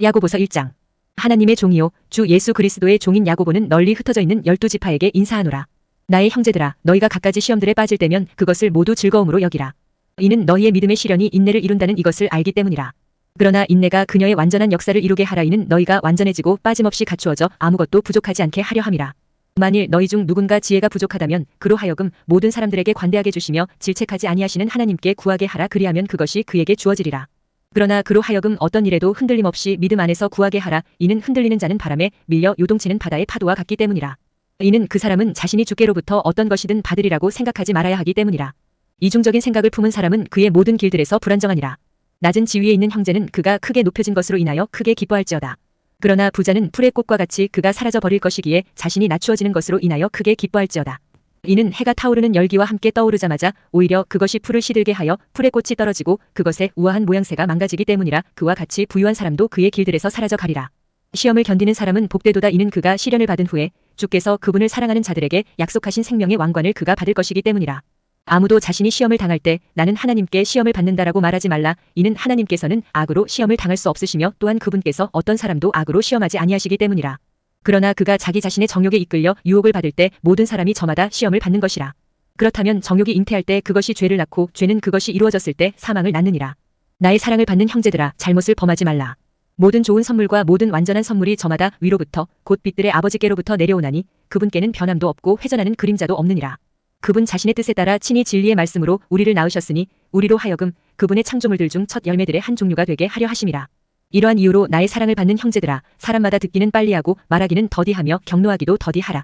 야고보서 1장. 하나님의 종이요 주 예수 그리스도의 종인 야고보는 널리 흩어져 있는 12지파에게 인사하노라. 나의 형제들아, 너희가 갖가지 시험들에 빠질 때면 그것을 모두 즐거움으로 여기라. 이는 너희의 믿음의 시련이 인내를 이룬다는 이것을 알기 때문이라. 그러나 인내가 그녀의 완전한 역사를 이루게 하라. 이는 너희가 완전해지고 빠짐없이 갖추어져 아무것도 부족하지 않게 하려 함이라. 만일 너희 중 누군가 지혜가 부족하다면 그로 하여금 모든 사람들에게 관대하게 주시며 질책하지 아니하시는 하나님께 구하게 하라. 그리하면 그것이 그에게 주어지리라. 그러나 그로 하여금 어떤 일에도 흔들림 없이 믿음 안에서 구하게 하라. 이는 흔들리는 자는 바람에 밀려 요동치는 바다의 파도와 같기 때문이라. 이는 그 사람은 자신이 주께로부터 어떤 것이든 받으리라고 생각하지 말아야 하기 때문이라. 이중적인 생각을 품은 사람은 그의 모든 길들에서 불안정하니라. 낮은 지위에 있는 형제는 그가 크게 높여진 것으로 인하여 크게 기뻐할지어다. 그러나 부자는 풀의 꽃과 같이 그가 사라져 버릴 것이기에 자신이 낮추어지는 것으로 인하여 크게 기뻐할지어다. 이는 해가 타오르는 열기와 함께 떠오르자마자 오히려 그것이 풀을 시들게 하여 풀의 꽃이 떨어지고 그것의 우아한 모양새가 망가지기 때문이라. 그와 같이 부유한 사람도 그의 길들에서 사라져 가리라. 시험을 견디는 사람은 복되도다. 이는 그가 시련을 받은 후에 주께서 그분을 사랑하는 자들에게 약속하신 생명의 왕관을 그가 받을 것이기 때문이라. 아무도 자신이 시험을 당할 때 나는 하나님께 시험을 받는다라고 말하지 말라. 이는 하나님께서는 악으로 시험을 당할 수 없으시며 또한 그분께서 어떤 사람도 악으로 시험하지 아니하시기 때문이라. 그러나 그가 자기 자신의 정욕에 이끌려 유혹을 받을 때 모든 사람이 저마다 시험을 받는 것이라. 그렇다면 정욕이 잉태할 때 그것이 죄를 낳고 죄는 그것이 이루어졌을 때 사망을 낳느니라. 나의 사랑을 받는 형제들아, 잘못을 범하지 말라. 모든 좋은 선물과 모든 완전한 선물이 저마다 위로부터 곧 빛들의 아버지께로부터 내려오나니 그분께는 변함도 없고 회전하는 그림자도 없느니라. 그분 자신의 뜻에 따라 친히 진리의 말씀으로 우리를 낳으셨으니 우리로 하여금 그분의 창조물들 중 첫 열매들의 한 종류가 되게 하려 하심이라. 이러한 이유로 나의 사랑을 받는 형제들아, 사람마다 듣기는 빨리하고 말하기는 더디하며 경노하기도 더디하라.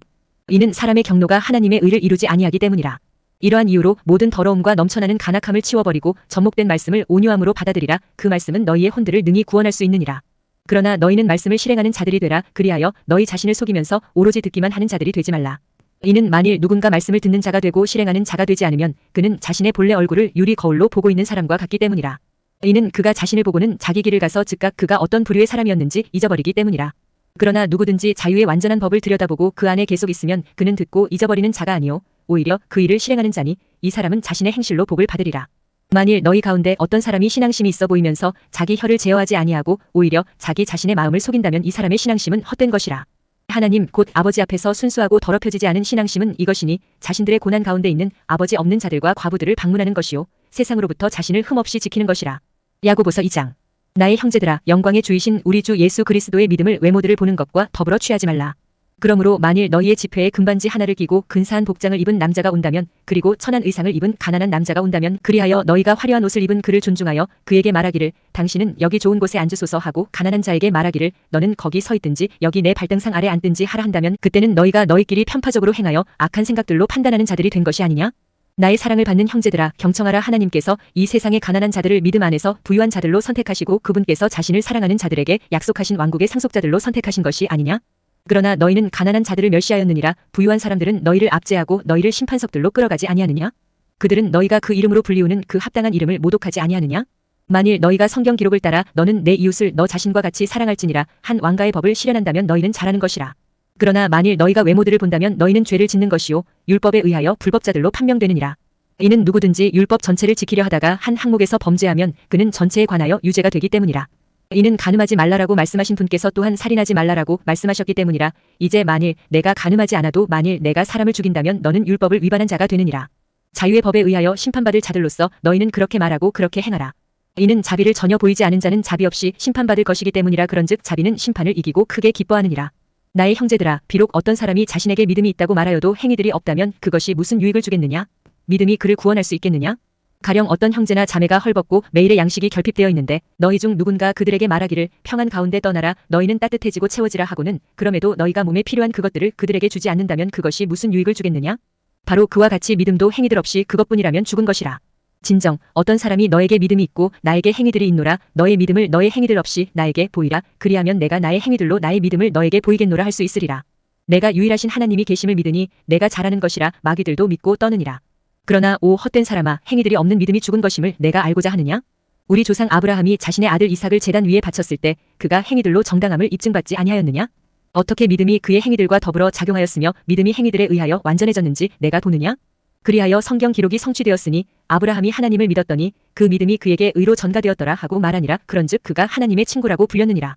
이는 사람의 경노가 하나님의 의를 이루지 아니하기 때문이라. 이러한 이유로 모든 더러움과 넘쳐나는 간악함을 치워버리고 접목된 말씀을 온유함으로 받아들이라. 그 말씀은 너희의 혼들을 능히 구원할 수 있느니라. 그러나 너희는 말씀을 실행하는 자들이 되라. 그리하여 너희 자신을 속이면서 오로지 듣기만 하는 자들이 되지 말라. 이는 만일 누군가 말씀을 듣는 자가 되고 실행하는 자가 되지 않으면 그는 자신의 본래 얼굴을 유리 거울로 보고 있는 사람과 같기 때문이라. 이는 그가 자신을 보고는 자기 길을 가서 즉각 그가 어떤 부류의 사람이었는지 잊어버리기 때문이라. 그러나 누구든지 자유의 완전한 법을 들여다보고 그 안에 계속 있으면 그는 듣고 잊어버리는 자가 아니요 오히려 그 일을 실행하는 자니 이 사람은 자신의 행실로 복을 받으리라. 만일 너희 가운데 어떤 사람이 신앙심이 있어 보이면서 자기 혀를 제어하지 아니하고 오히려 자기 자신의 마음을 속인다면 이 사람의 신앙심은 헛된 것이라. 하나님 곧 아버지 앞에서 순수하고 더럽혀지지 않은 신앙심은 이것이니 자신들의 고난 가운데 있는 아버지 없는 자들과 과부들을 방문하는 것이요 세상으로부터 자신을 흠없이 지키는 것이라. 야고보서 2장. 나의 형제들아, 영광의 주이신 우리 주 예수 그리스도의 믿음을 외모들을 보는 것과 더불어 취하지 말라. 그러므로 만일 너희의 지폐에 금반지 하나를 끼고 근사한 복장을 입은 남자가 온다면 그리고 천한 의상을 입은 가난한 남자가 온다면 그리하여 너희가 화려한 옷을 입은 그를 존중하여 그에게 말하기를 당신은 여기 좋은 곳에 앉으소서 하고 가난한 자에게 말하기를 너는 거기 서 있든지 여기 내 발등상 아래 앉든지 하라 한다면 그때는 너희가 너희끼리 편파적으로 행하여 악한 생각들로 판단하는 자들이 된 것이 아니냐? 나의 사랑을 받는 형제들아, 경청하라. 하나님께서 이 세상의 가난한 자들을 믿음 안에서 부유한 자들로 선택하시고 그분께서 자신을 사랑하는 자들에게 약속하신 왕국의 상속자들로 선택하신 것이 아니냐? 그러나 너희는 가난한 자들을 멸시하였느니라. 부유한 사람들은 너희를 압제하고 너희를 심판석들로 끌어가지 아니하느냐? 그들은 너희가 그 이름으로 불리우는 그 합당한 이름을 모독하지 아니하느냐? 만일 너희가 성경 기록을 따라 너는 내 이웃을 너 자신과 같이 사랑할지니라 한 왕가의 법을 실현한다면 너희는 잘하는 것이라. 그러나 만일 너희가 외모들을 본다면 너희는 죄를 짓는 것이요 율법에 의하여 불법자들로 판명되느니라. 이는 누구든지 율법 전체를 지키려 하다가 한 항목에서 범죄하면 그는 전체에 관하여 유죄가 되기 때문이라. 이는 간음하지 말라라고 말씀하신 분께서 또한 살인하지 말라라고 말씀하셨기 때문이라. 이제 만일 내가 간음하지 않아도 만일 내가 사람을 죽인다면 너는 율법을 위반한 자가 되느니라. 자유의 법에 의하여 심판받을 자들로서 너희는 그렇게 말하고 그렇게 행하라. 이는 자비를 전혀 보이지 않은 자는 자비 없이 심판받을 것이기 때문이라. 그런즉 자비는 심판을 이기고 크게 기뻐하느니라. 나의 형제들아, 비록 어떤 사람이 자신에게 믿음이 있다고 말하여도 행위들이 없다면 그것이 무슨 유익을 주겠느냐? 믿음이 그를 구원할 수 있겠느냐? 가령 어떤 형제나 자매가 헐벗고 매일의 양식이 결핍되어 있는데 너희 중 누군가 그들에게 말하기를 평안 가운데 떠나라, 너희는 따뜻해지고 채워지라 하고는 그럼에도 너희가 몸에 필요한 그것들을 그들에게 주지 않는다면 그것이 무슨 유익을 주겠느냐? 바로 그와 같이 믿음도 행위들 없이 그것뿐이라면 죽은 것이라. 진정 어떤 사람이 너에게 믿음이 있고 나에게 행위들이 있노라. 너의 믿음을 너의 행위들 없이 나에게 보이라. 그리하면 내가 나의 행위들로 나의 믿음을 너에게 보이겠노라 할 수 있으리라. 내가 유일하신 하나님이 계심을 믿으니 내가 잘하는 것이라 마귀들도 믿고 떠느니라. 그러나 오 헛된 사람아, 행위들이 없는 믿음이 죽은 것임을 내가 알고자 하느냐? 우리 조상 아브라함이 자신의 아들 이삭을 제단 위에 바쳤을 때 그가 행위들로 정당함을 입증받지 아니하였느냐? 어떻게 믿음이 그의 행위들과 더불어 작용하였으며 믿음이 행위들에 의하여 완전해졌는지 내가 보느냐? 그리하여 성경 기록이 성취되었으니 아브라함이 하나님을 믿었더니 그 믿음이 그에게 의로 전가되었더라 하고 말하니라. 그런즉 그가 하나님의 친구라고 불렸느니라.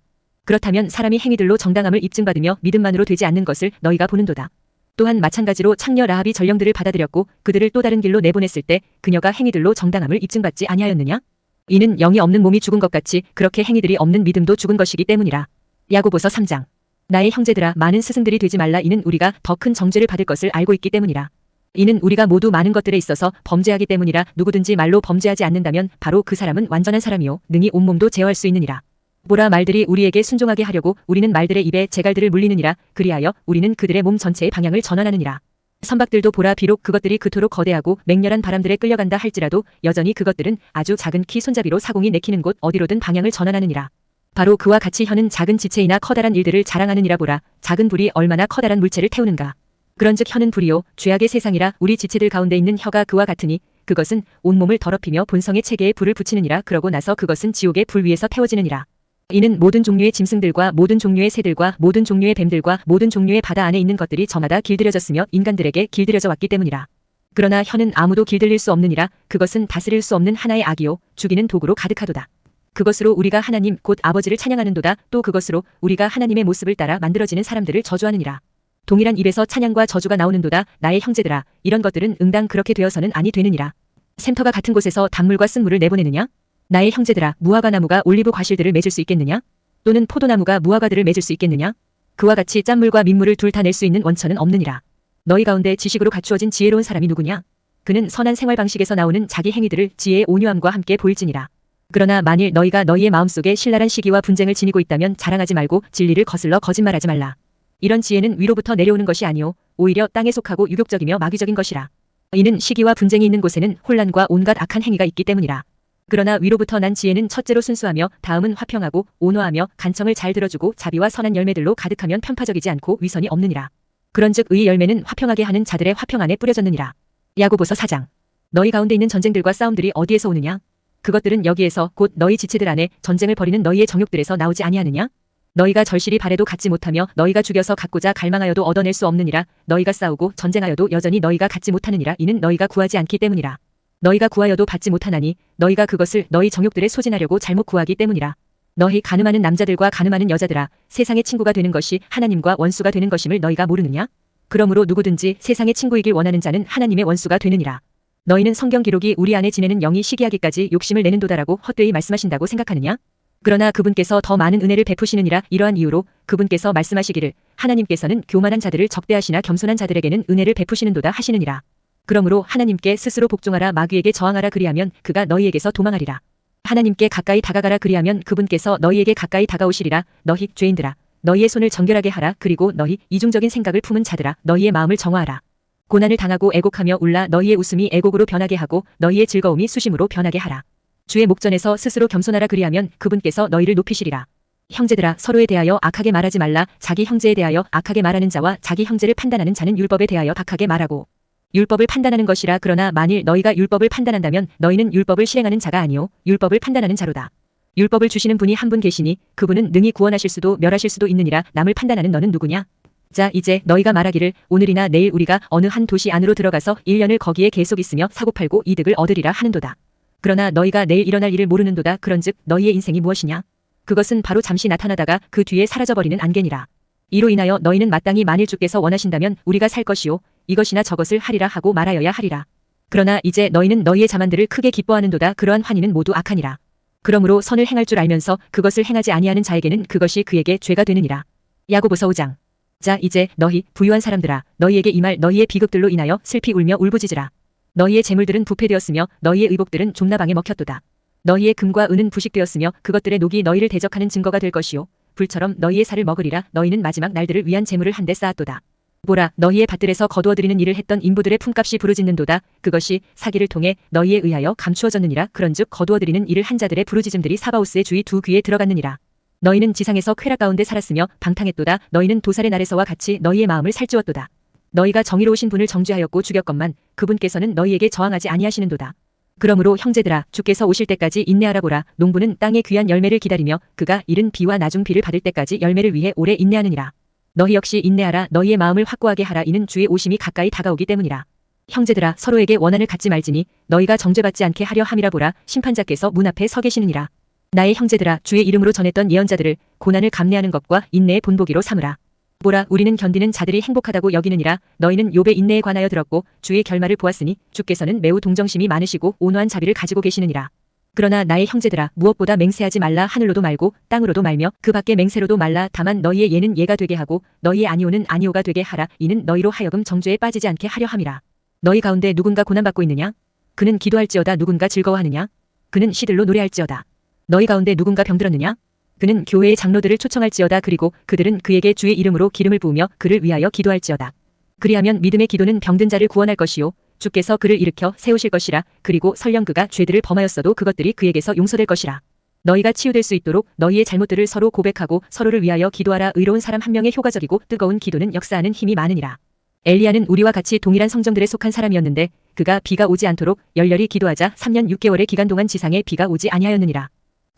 그렇다면 사람이 행위들로 정당함을 입증받으며 믿음만으로 되지 않는 것을 너희가 보는도다. 또한 마찬가지로 창녀 라합이 전령들을 받아들였고 그들을 또 다른 길로 내보냈을 때 그녀가 행위들로 정당함을 입증받지 아니하였느냐? 이는 영이 없는 몸이 죽은 것 같이 그렇게 행위들이 없는 믿음도 죽은 것이기 때문이라. 야고보서 3장. 나의 형제들아, 많은 스승들이 되지 말라. 이는 우리가 더 큰 정죄를 받을 것을 알고 있기 때문이라. 이는 우리가 모두 많은 것들에 있어서 범죄하기 때문이라. 누구든지 말로 범죄하지 않는다면 바로 그 사람은 완전한 사람이요 능히 온몸도 제어할 수 있느니라. 보라, 말들이 우리에게 순종하게 하려고 우리는 말들의 입에 제갈들을 물리느니라. 그리하여 우리는 그들의 몸 전체의 방향을 전환하느니라. 선박들도 보라, 비록 그것들이 그토록 거대하고 맹렬한 바람들에 끌려간다 할지라도 여전히 그것들은 아주 작은 키 손잡이로 사공이 내키는 곳 어디로든 방향을 전환하느니라. 바로 그와 같이 혀는 작은 지체이나 커다란 일들을 자랑하느니라. 보라, 작은 불이 얼마나 커다란 물체를 태우는가. 그런즉 혀는 불이요 죄악의 세상이라. 우리 지체들 가운데 있는 혀가 그와 같으니 그것은 온몸을 더럽히며 본성의 체계에 불을 붙이느니라. 그러고 나서 그것은 지옥의 불 위에서 태워지느니라. 이는 모든 종류의 짐승들과 모든 종류의 새들과 모든 종류의 뱀들과 모든 종류의 바다 안에 있는 것들이 저마다 길들여졌으며 인간들에게 길들여져 왔기 때문이라. 그러나 혀는 아무도 길들일 수 없느니라. 그것은 다스릴 수 없는 하나의 악이요 죽이는 도구로 가득하도다. 그것으로 우리가 하나님 곧 아버지를 찬양하는도다. 또 그것으로 우리가 하나님의 모습을 따라 만들어지는 사람들을 저주하느니라. 동일한 입에서 찬양과 저주가 나오는도다. 나의 형제들아, 이런 것들은 응당 그렇게 되어서는 아니 되느니라. 샘터가 같은 곳에서 단물과 쓴물을 내보내느냐? 나의 형제들아, 무화과 나무가 올리브 과실들을 맺을 수 있겠느냐? 또는 포도나무가 무화과들을 맺을 수 있겠느냐? 그와 같이 짠물과 민물을 둘 다 낼 수 있는 원천은 없느니라. 너희 가운데 지식으로 갖추어진 지혜로운 사람이 누구냐? 그는 선한 생활 방식에서 나오는 자기 행위들을 지혜의 온유함과 함께 보일지니라. 그러나 만일 너희가 너희의 마음속에 신랄한 시기와 분쟁을 지니고 있다면 자랑하지 말고 진리를 거슬러 거짓말하지 말라. 이런 지혜는 위로부터 내려오는 것이 아니오 오히려 땅에 속하고 유욕적이며 마귀적인 것이라. 이는 시기와 분쟁이 있는 곳에는 혼란과 온갖 악한 행위가 있기 때문이라. 그러나 위로부터 난 지혜는 첫째로 순수하며 다음은 화평하고 온화하며 간청을 잘 들어주고 자비와 선한 열매들로 가득하면 편파적이지 않고 위선이 없느니라. 그런즉 의의 열매는 화평하게 하는 자들의 화평 안에 뿌려졌느니라. 야고보서 4장. 너희 가운데 있는 전쟁들과 싸움들이 어디에서 오느냐? 그것들은 여기에서 곧 너희 지체들 안에 전쟁을 벌이는 너희의 정욕들에서 나오지 아니하느냐? 너희가 절실히 바래도 갖지 못하며 너희가 죽여서 갖고자 갈망하여도 얻어낼 수 없느니라. 너희가 싸우고 전쟁하여도 여전히 너희가 갖지 못하느니라. 이는 너희가 구하지 않기 때문이라. 너희가 구하여도 받지 못하나니 너희가 그것을 너희 정욕들에 소진하려고 잘못 구하기 때문이라. 너희 가늠하는 남자들과 가늠하는 여자들아, 세상의 친구가 되는 것이 하나님과 원수가 되는 것임을 너희가 모르느냐? 그러므로 누구든지 세상의 친구이길 원하는 자는 하나님의 원수가 되느니라. 너희는 성경 기록이 우리 안에 지내는 영이 시기하기까지 욕심을 내는도다라고 헛되이 말씀하신다고 생각하느냐? 그러나 그분께서 더 많은 은혜를 베푸시느니라. 이러한 이유로 그분께서 말씀하시기를 하나님께서는 교만한 자들을 적대하시나 겸손한 자들에게는 은혜를 베푸시는도다 하시느니라. 그러므로 하나님께 스스로 복종하라. 마귀에게 저항하라. 그리하면 그가 너희에게서 도망하리라. 하나님께 가까이 다가가라. 그리하면 그분께서 너희에게 가까이 다가오시리라. 너희 죄인들아, 너희의 손을 정결하게 하라. 그리고 너희 이중적인 생각을 품은 자들아, 너희의 마음을 정화하라. 고난을 당하고 애곡하며 울라. 너희의 웃음이 애곡으로 변하게 하고 너희의 즐거움이 수심으로 변하게 하라. 주의 목전에서 스스로 겸손하라. 그리하면 그분께서 너희를 높이시리라. 형제들아, 서로에 대하여 악하게 말하지 말라. 자기 형제에 대하여 악하게 말하는 자와 자기 형제를 판단하는 자는 율법에 대하여 박하게 말하고 율법을 판단하는 것이라. 그러나 만일 너희가 율법을 판단한다면 너희는 율법을 실행하는 자가 아니오 율법을 판단하는 자로다. 율법을 주시는 분이 한 분 계시니 그분은 능히 구원하실 수도 멸하실 수도 있느니라. 남을 판단하는 너는 누구냐? 자, 이제 너희가 말하기를 오늘이나 내일 우리가 어느 한 도시 안으로 들어가서 1년을 거기에 계속 있으며 사고팔고 이득을 얻으리라 하는도다. 그러나 너희가 내일 일어날 일을 모르는도다. 그런즉 너희의 인생이 무엇이냐? 그것은 바로 잠시 나타나다가 그 뒤에 사라져버리는 안개니라. 이로 인하여 너희는 마땅히 만일 주께서 원하신다면 우리가 살 것이요 이것이나 저것을 하리라 하고 말하여야 하리라. 그러나 이제 너희는 너희의 자만들을 크게 기뻐하는도다. 그러한 환희는 모두 악하니라. 그러므로 선을 행할 줄 알면서 그것을 행하지 아니하는 자에게는 그것이 그에게 죄가 되느니라. 야고보서 5장. 자, 이제 너희 부유한 사람들아, 너희에게 임할 너희의 비극들로 인하여 슬피 울며 울부짖으라. 너희의 재물들은 부패되었으며 너희의 의복들은 좁나방에 먹혔도다. 너희의 금과 은은 부식되었으며 그것들의 녹이 너희를 대적하는 증거가 될 것이요 불처럼 너희의 살을 먹으리라. 너희는 마지막 날들을 위한 재물을 한데 쌓았도다. 보라, 너희의 밭들에서 거두어들이는 일을 했던 인부들의 품값이 부르짖는도다. 그것이 사기를 통해 너희에 의하여 감추어졌느니라. 그런즉 거두어들이는 일을 한 자들의 부르짖음들이 사바오스의 주위 두 귀에 들어갔느니라. 너희는 지상에서 쾌락 가운데 살았으며 방탕했도다. 너희는 도살의 날에서와 같이 너희의 마음을 살찌웠도다. 너희가 정의로우신 분을 정죄하였고 죽였건만 그분께서는 너희에게 저항하지 아니하시는도다. 그러므로 형제들아, 주께서 오실 때까지 인내하라. 보라, 농부는 땅의 귀한 열매를 기다리며 그가 이른 비와 나중 비를 받을 때까지 열매를 위해 오래 인내하느니라. 너희 역시 인내하라. 너희의 마음을 확고하게 하라. 이는 주의 오심이 가까이 다가오기 때문이라. 형제들아, 서로에게 원한을 갖지 말지니 너희가 정죄받지 않게 하려 함이라. 보라, 심판자께서 문 앞에 서 계시느니라. 나의 형제들아, 주의 이름으로 전했던 예언자들을 고난을 감내하는 것과 인내의 본보기로 삼으라. 보라, 우리는 견디는 자들이 행복하다고 여기느니라. 너희는 욥의 인내에 관하여 들었고 주의 결말을 보았으니 주께서는 매우 동정심이 많으시고 온화한 자비를 가지고 계시느니라. 그러나 나의 형제들아, 무엇보다 맹세하지 말라. 하늘로도 말고 땅으로도 말며 그 밖에 맹세로도 말라. 다만 너희의 예는 예가 되게 하고 너희의 아니오는 아니오가 되게 하라. 이는 너희로 하여금 정죄에 빠지지 않게 하려 함이라. 너희 가운데 누군가 고난받고 있느냐? 그는 기도할지어다. 누군가 즐거워하느냐? 그는 시들로 노래할지어다. 너희 가운데 누군가 병들었느냐? 그는 교회의 장로들을 초청할지어다. 그리고 그들은 그에게 주의 이름으로 기름을 부으며 그를 위하여 기도할지어다. 그리하면 믿음의 기도는 병든 자를 구원할 것이요 주께서 그를 일으켜 세우실 것이라. 그리고 설령 그가 죄들을 범하였어도 그것들이 그에게서 용서될 것이라. 너희가 치유될 수 있도록 너희의 잘못들을 서로 고백하고 서로를 위하여 기도하라. 의로운 사람 한 명의 효과적이고 뜨거운 기도는 역사하는 힘이 많으니라. 엘리야는 우리와 같이 동일한 성정들에 속한 사람이었는데 그가 비가 오지 않도록 열렬히 기도하자 3년 6개월의 기간 동안 지상에 비가 오지 아니하였느니라.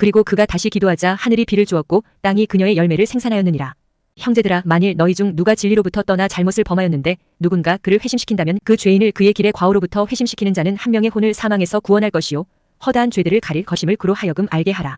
그리고 그가 다시 기도하자 하늘이 비를 주었고 땅이 그녀의 열매를 생산하였느니라. 형제들아, 만일 너희 중 누가 진리로부터 떠나 잘못을 범하였는데 누군가 그를 회심시킨다면 그 죄인을 그의 길의 과오로부터 회심시키는 자는 한 명의 혼을 사망에서 구원할 것이요 허다한 죄들을 가릴 것임을 그로 하여금 알게 하라.